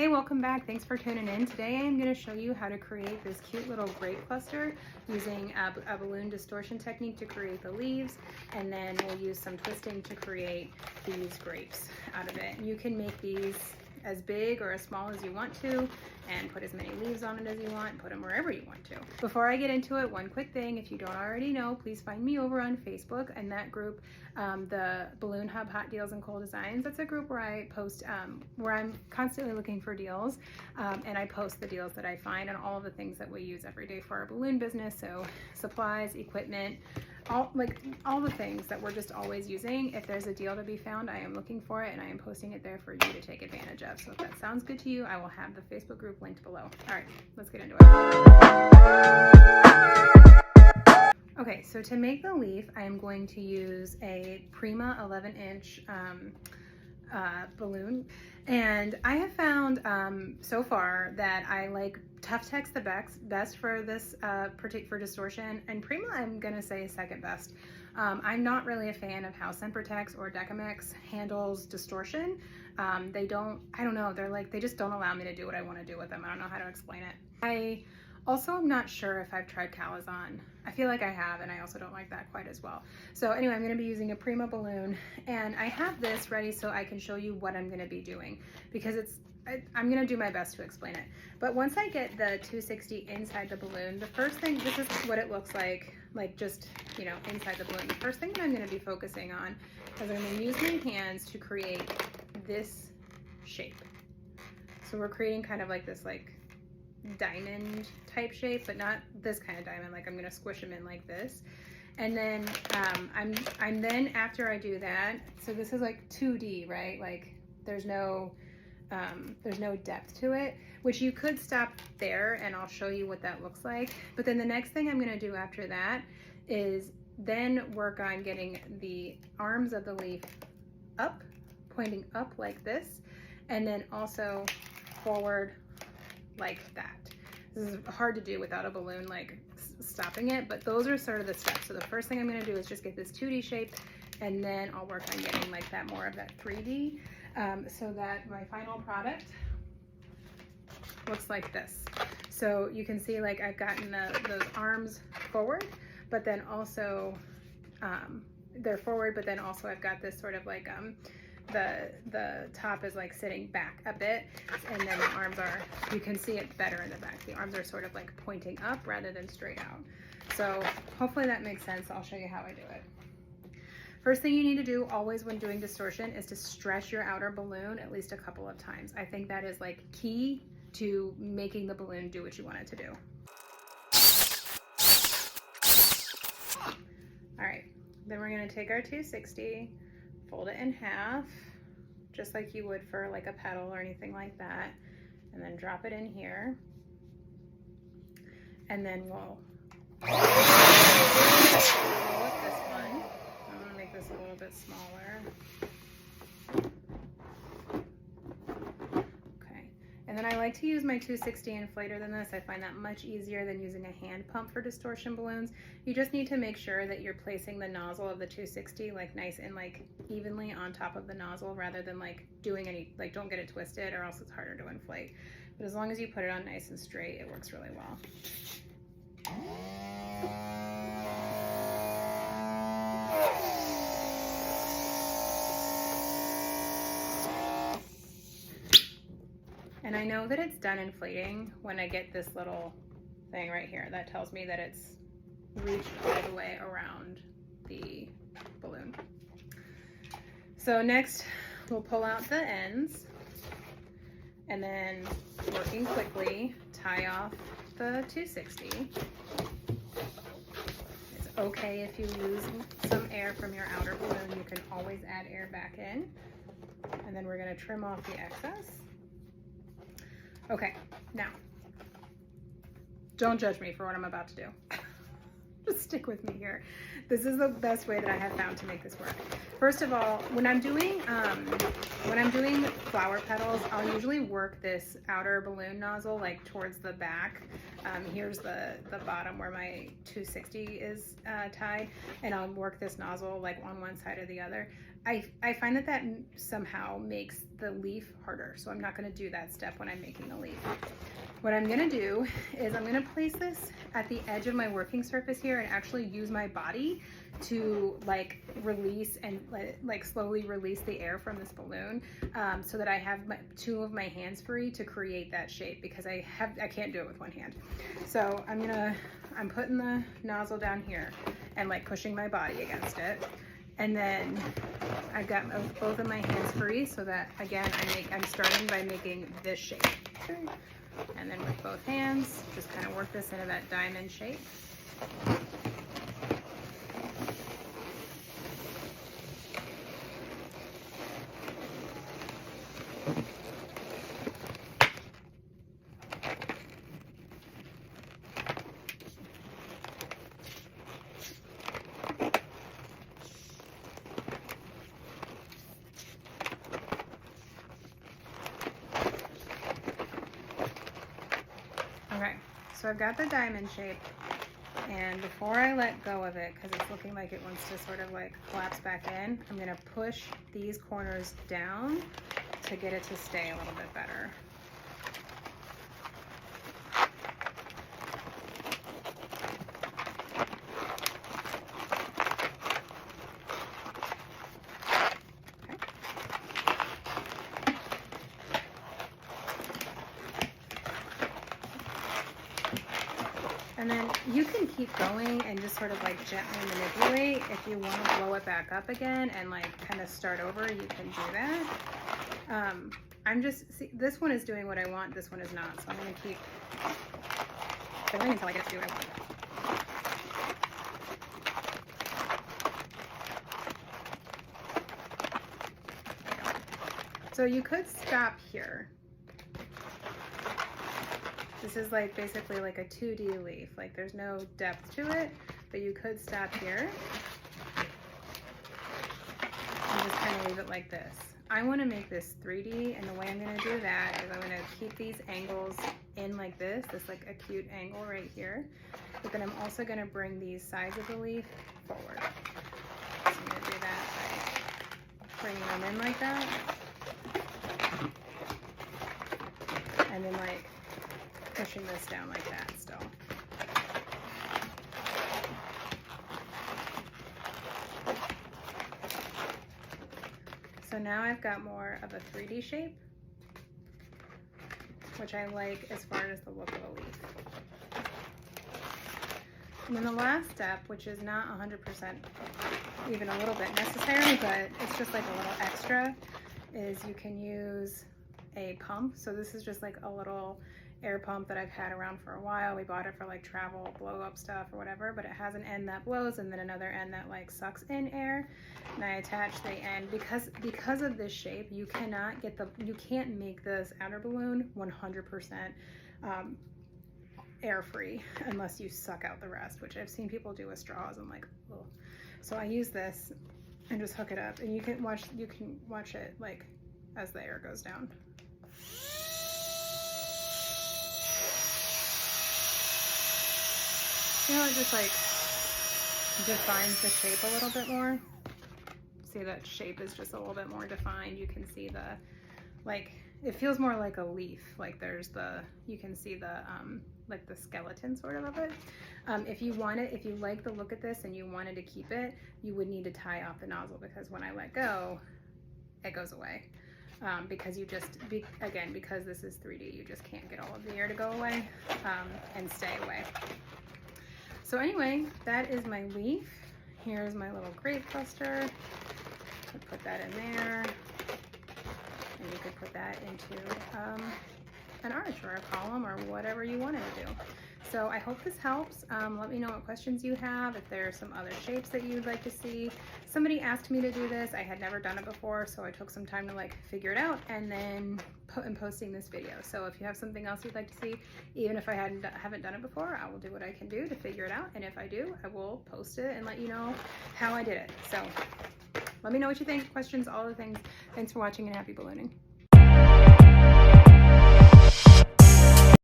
Hey, welcome back. Thanks for tuning in. Today I'm going to show you how to create this cute little grape cluster using a balloon distortion technique to create the leaves, and then we'll use some twisting to create these grapes out of it. You can make these as big or as small as you want to and put as many leaves on it as you want, put them wherever you want to. Before I get into it, one quick thing, if you don't already know, please find me over on Facebook and that group, the Balloon Hub Hot Deals and Cool Designs. That's a group where I post, where I'm constantly looking for deals, and I post the deals that I find and all of the things that we use every day for our balloon business. So supplies, equipment, all the things that we're just always using. If there's a deal to be found, I am looking for it and I am posting it there for you to take advantage of. So if that sounds good to you, I will have the Facebook group linked below. All right, let's get into it. Okay, so to make the leaf, I am going to use a Prima 11-inch balloon, and I have found so far that I like Tough Tech's the best for this for distortion, and Prima I'm gonna say is second best. I'm not really a fan of how Sempertex or Decamix handles distortion. I don't know, they just don't allow me to do what I want to do with them. I don't know how to explain it. I also am not sure if I've tried Calizon. I feel like I have, and I also don't like that quite as well. So anyway, I'm going to be using a Prima balloon, and I have this ready so I can show you what I'm going to be doing, because I'm going to do my best to explain it. But once I get the 260 inside the balloon, the first thing, this is what it looks like just, you know, inside the balloon. The first thing that I'm going to be focusing on is I'm going to use my hands to create this shape. So we're creating kind of like this diamond type shape, but not this kind of diamond. Like I'm going to squish them in like this. And then I'm then, after I do that, so this is like 2D, right? Like there's no depth to it, which you could stop there and I'll show you what that looks like. But then the next thing I'm going to do after that is then work on getting the arms of the leaf up, pointing up like this, and then also forward like that. This is hard to do without a balloon stopping it, but those are sort of the steps. So the first thing I'm going to do is just get this 2D shape, and then I'll work on getting that more of that 3D, so that my final product looks like this. So you can see I've gotten those arms forward, but then also they're forward, but then also I've got this sort of the top is sitting back a bit, and then the arms are, you can see it better in the back. The arms are sort of pointing up rather than straight out. So hopefully that makes sense. I'll show you how I do it. First thing you need to do always when doing distortion is to stretch your outer balloon at least a couple of times. I think that is key to making the balloon do what you want it to do. All right, then we're gonna take our 260, fold it in half, just like you would for a petal or anything like that, and then drop it in here, and then we'll roll up this one. I'm gonna make this a little bit smaller. Okay, and then I like to use my 260 inflator than this. I find that much easier than using a hand pump for distortion balloons. You just need to make sure that you're placing the nozzle of the 260 nice and evenly on top of the nozzle, rather than doing any, don't get it twisted, or else it's harder to inflate. But as long as you put it on nice and straight, it works really well. And I know that it's done inflating when I get this little thing right here. That tells me that it's reached all the way around the balloon. So next we'll pull out the ends, and then, working quickly, tie off the 260. It's okay if you lose some air from your outer balloon. You can always add air back in. And then we're going to trim off the excess. Okay, now, don't judge me for what I'm about to do. Just stick with me here. This is the best way that I have found to make this work. First of all, when I'm doing flower petals, I'll usually work this outer balloon nozzle towards the back. Here's the bottom where my 260 is tied, and I'll work this nozzle on one side or the other. I find that that somehow makes the leaf harder. So I'm not gonna do that step when I'm making the leaf. What I'm gonna do is I'm gonna place this at the edge of my working surface here and actually use my body to like release and like slowly release the air from this balloon, so that I have two of my hands free to create that shape, because I can't do it with one hand. So I'm putting the nozzle down here and like pushing my body against it. And then I've got both of my hands free, so that again, I'm starting by making this shape. And then with both hands, just kind of work this into that diamond shape. Okay, so I've got the diamond shape, and before I let go of it, because it's looking like it wants to sort of like collapse back in, I'm gonna push these corners down to get it to stay a little bit better. And then you can keep going and just sort of like gently manipulate. If you want to blow it back up again and like kind of start over, you can do that. See, this one is doing what I want, this one is not. So I'm going to keep going until I get to do what I want. So you could stop here. This is like basically like a 2D leaf, like there's no depth to it, but you could stop here and just kind of leave it like this. I want to make this 3D, and the way I'm going to do that is I'm going to keep these angles in like this like acute angle right here, but then I'm also going to bring these sides of the leaf forward. So I'm going to do that by bringing them in like that, and then like pushing this down like that still. So now I've got more of a 3D shape, which I like as far as the look of the leaf. And then the last step, which is not 100% even a little bit necessary, but it's just like a little extra, is you can use a pump. So this is just like a little air pump that I've had around for a while. We bought it for like travel, blow up stuff or whatever, but it has an end that blows and then another end that like sucks in air. And I attach the end because of this shape, you can't make this outer balloon 100% air free unless you suck out the rest, which I've seen people do with straws. I'm like, oh. So I use this and just hook it up, and you can watch it like as the air goes down. You know, it just like defines the shape a little bit more. See, that shape is just a little bit more defined. You can see the, like, it feels more like a leaf. Like there's you can see the, like the skeleton sort of it. If you like the look at this and you wanted to keep it, you would need to tie off the nozzle, because when I let go, it goes away. Because because this is 3D, you just can't get all of the air to go away and stay away. So anyway, that is my leaf. Here's my little grape cluster. I put that in there, and you could put that into an arch or a column or whatever you wanted to do. So I hope this helps. Let me know what questions you have, if there are some other shapes that you'd like to see. Somebody asked me to do this. I had never done it before, so I took some time to like figure it out and then posting this video. So if you have something else you'd like to see, even if I haven't done it before, I will do what I can do to figure it out. And if I do, I will post it and let you know how I did it. So let me know what you think, questions, all the things. Thanks for watching, and happy ballooning.